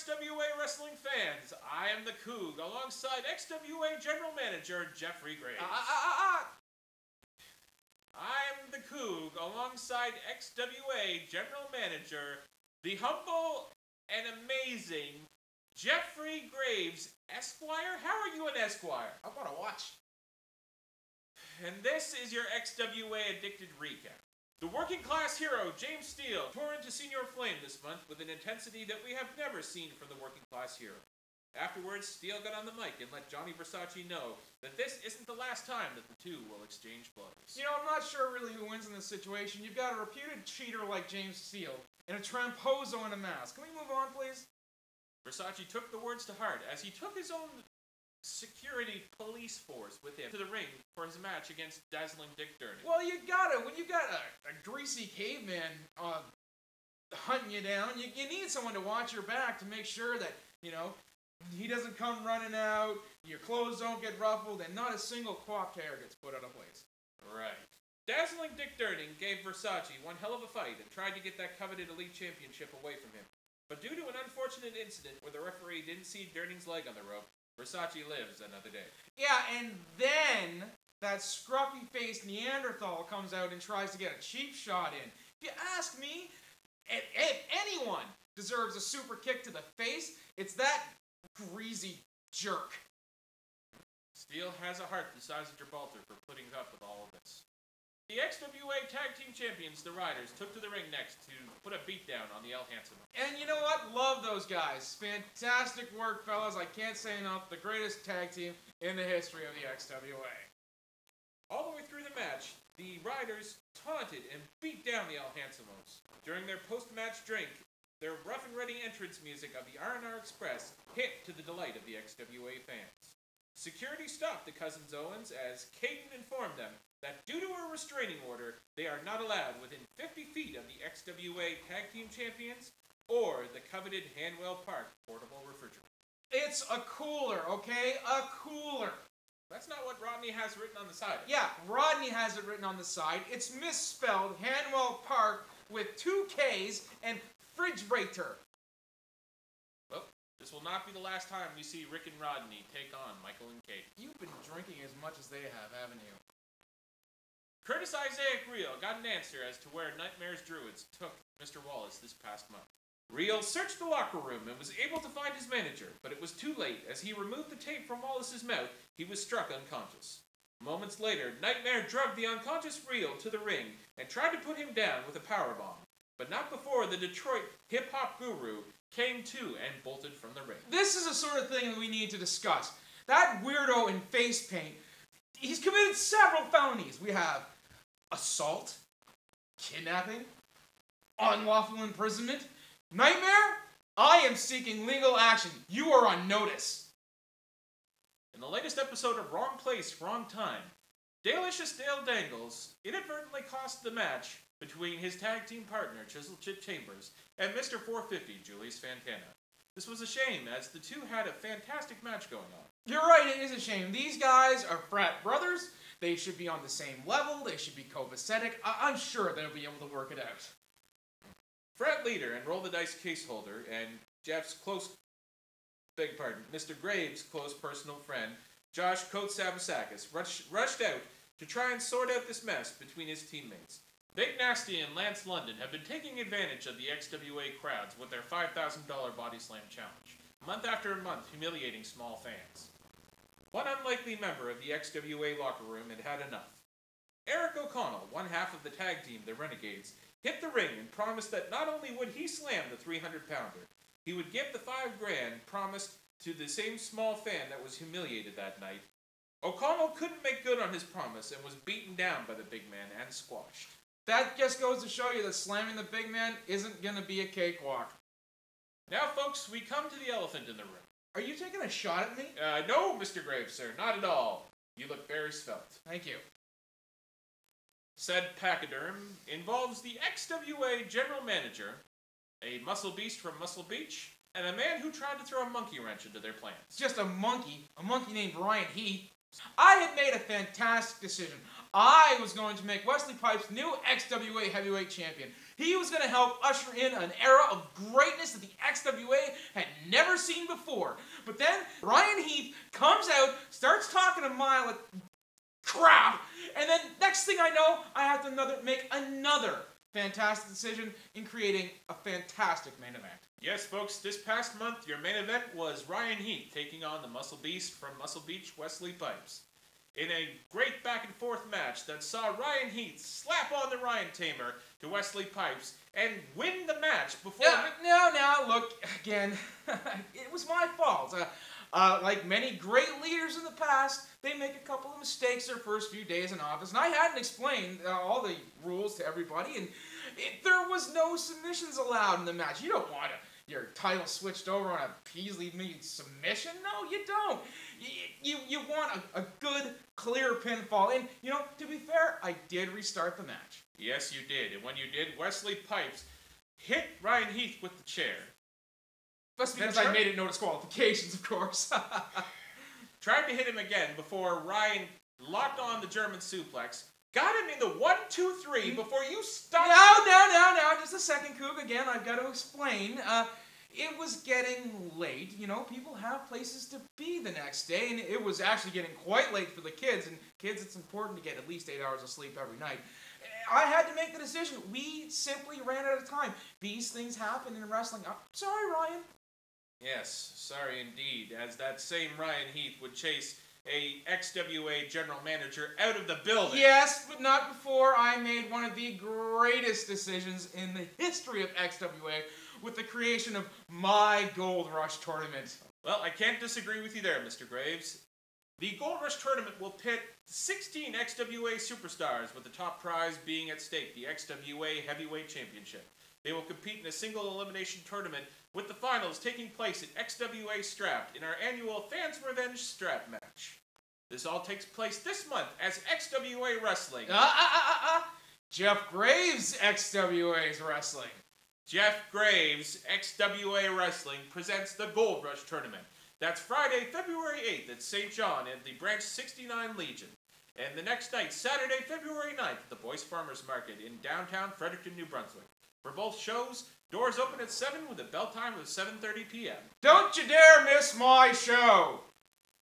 XWA Wrestling fans. I am the Coog, alongside XWA General Manager Jeffrey Graves. I am the Coog, alongside XWA General Manager, the humble and amazing Jeffrey Graves, Esquire. How are you an Esquire? I want to watch. And this is your XWA Addicted recap. The working class hero, James Steele, tore into Senior Flame this month with an intensity that we have never seen from the working class hero. Afterwards, Steele got on the mic and let Johnny Versace know that this isn't the last time that the two will exchange blows. You know, I'm not sure really who wins in this situation. You've got a reputed cheater like James Steele and a tramposo in a mask. Can we move on, please? Versace took the words to heart as he took his own security police force with him to the ring for his match against Dazzling Dick Dirty. Well, you gotta. When you got a greasy caveman hunting you down, you need someone to watch your back to make sure that, you know, he doesn't come running out, your clothes don't get ruffled, and not a single quaff hair gets put out of place. Right. Dazzling Dick Dirty gave Versace one hell of a fight and tried to get that coveted Elite Championship away from him. But due to an unfortunate incident where the referee didn't see Dirty's leg on the rope, Versace lives another day. Yeah, and then that scruffy-faced Neanderthal comes out and tries to get a cheap shot in. If you ask me, if anyone deserves a super kick to the face, it's that greasy jerk. Steele has a heart the size of Gibraltar for putting up with all of this. The XWA Tag Team Champions, the Riders, took to the ring next to put a beatdown on the El Handsome. And you know what? Love those guys. Fantastic work, fellas. I can't say enough. The greatest tag team in the history of the XWA. All the way through the match, the Riders taunted and beat down the El Handsomos. During their post-match drink, their rough and ready entrance music of the R&R Express hit to the delight of the XWA fans. Security stopped the Cousins Owens as Caden informed them that due to a restraining order, they are not allowed within 50 feet of the XWA Tag Team Champions or the coveted Hanwell Park portable refrigerator. It's a cooler, okay? A cooler. That's not what Rodney has written on the side. Yeah, Rodney has it written on the side. It's misspelled Hanwell Park with 2 Ks and refrigerator. Well, this will not be the last time we see Rick and Rodney take on Michael and Kate. You've been drinking as much as they have, haven't you? Curtis Isaac Real got an answer as to where Nightmare's Druids took Mr. Wallace this past month. Real searched the locker room and was able to find his manager, but it was too late. As he removed the tape from Wallace's mouth, he was struck unconscious. Moments later, Nightmare drugged the unconscious Real to the ring and tried to put him down with a powerbomb, but not before the Detroit hip-hop guru came to and bolted from the ring. This is the sort of thing that we need to discuss. That weirdo in face paint, he's committed several felonies. We have assault, kidnapping, unlawful imprisonment. Nightmare, I am seeking legal action. You are on notice. In the latest episode of Wrong Place, Wrong Time, Dalicious Dale Dangles inadvertently cost the match between his tag team partner, Chisel Chip Chambers, and Mr. 450, Julius Fantana. This was a shame, as the two had a fantastic match going on. You're right, it is a shame. These guys are frat brothers. They should be on the same level. They should be copacetic. I'm sure they'll be able to work it out. Frat leader and roll the dice case holder and Jeff's Mr. Graves' close personal friend, Josh Coates Sabasakis, rushed out to try and sort out this mess between his teammates. Big Nasty and Lance London have been taking advantage of the XWA crowds with their $5,000 body slam challenge, month after month humiliating small fans. One unlikely member of the XWA locker room had had enough. Eric O'Connell, one half of the tag team, the Renegades, hit the ring and promised that not only would he slam the 300-pounder, he would give the $5,000 promised to the same small fan that was humiliated that night. O'Connell couldn't make good on his promise and was beaten down by the big man and squashed. That just goes to show you that slamming the big man isn't going to be a cakewalk. Now, folks, we come to the elephant in the room. Are you taking a shot at me? No, Mr. Graves, sir, not at all. You look very svelte. Thank you. Said pachyderm involves the XWA general manager, a muscle beast from Muscle Beach, and a man who tried to throw a monkey wrench into their plans. Just a monkey named Ryan Heath. I had made a fantastic decision. I was going to make Wesley Pipes new XWA Heavyweight Champion. He was going to help usher in an era of greatness that the XWA had never seen before. But then Ryan Heath comes out, starts talking a mile of crap, and then next thing I know, I have to make another fantastic decision in creating a fantastic main event. Yes, folks, this past month, your main event was Ryan Heath taking on the Muscle Beast from Muscle Beach, Wesley Pipes. In a great back-and-forth match that saw Ryan Heath slap on the Ryan Tamer to Wesley Pipes and win the match before... No, look, again, it was my fault. Like many great leaders in the past, they make a couple of mistakes their first few days in office, and I hadn't explained all the rules to everybody, and there was no submissions allowed in the match. You don't want your title switched over on a Peasley-me submission. No, you don't. You want a good, clear pinfall. And, you know, to be fair, I did restart the match. Yes, you did. And when you did, Wesley Pipes hit Ryan Heath with the chair. That's because I made it no disqualifications, of course. Tried to hit him again before Ryan locked on the German suplex. Got him in the 1, 2, 3 before you stopped. No. Just a second, Coog. Again, I've got to explain. It was getting late. You know, people have places to be the next day, and it was actually getting quite late for the kids. And kids, it's important to get at least 8 hours of sleep every night. I had to make the decision. We simply ran out of time. These things happen in wrestling. I'm sorry, Ryan. Yes, sorry indeed, as that same Ryan Heath would chase a XWA general manager out of the building. Yes, but not before I made one of the greatest decisions in the history of XWA with the creation of my Gold Rush tournament. Well, I can't disagree with you there, Mr. Graves. The Gold Rush tournament will pit 16 XWA superstars, with the top prize being at stake, the XWA Heavyweight Championship. They will compete in a single elimination tournament, with the finals taking place at XWA Strapped in our annual Fans Revenge Strap match. This all takes place this month as XWA Wrestling. Jeff Graves XWA's Wrestling. Jeff Graves XWA Wrestling presents the Gold Rush Tournament. That's Friday, February 8th at St. John at the Branch 69 Legion. And the next night, Saturday, February 9th at the Boyce Farmers Market in downtown Fredericton, New Brunswick. For both shows, doors open at 7 with a bell time of 7:30 p.m. Don't you dare miss my show!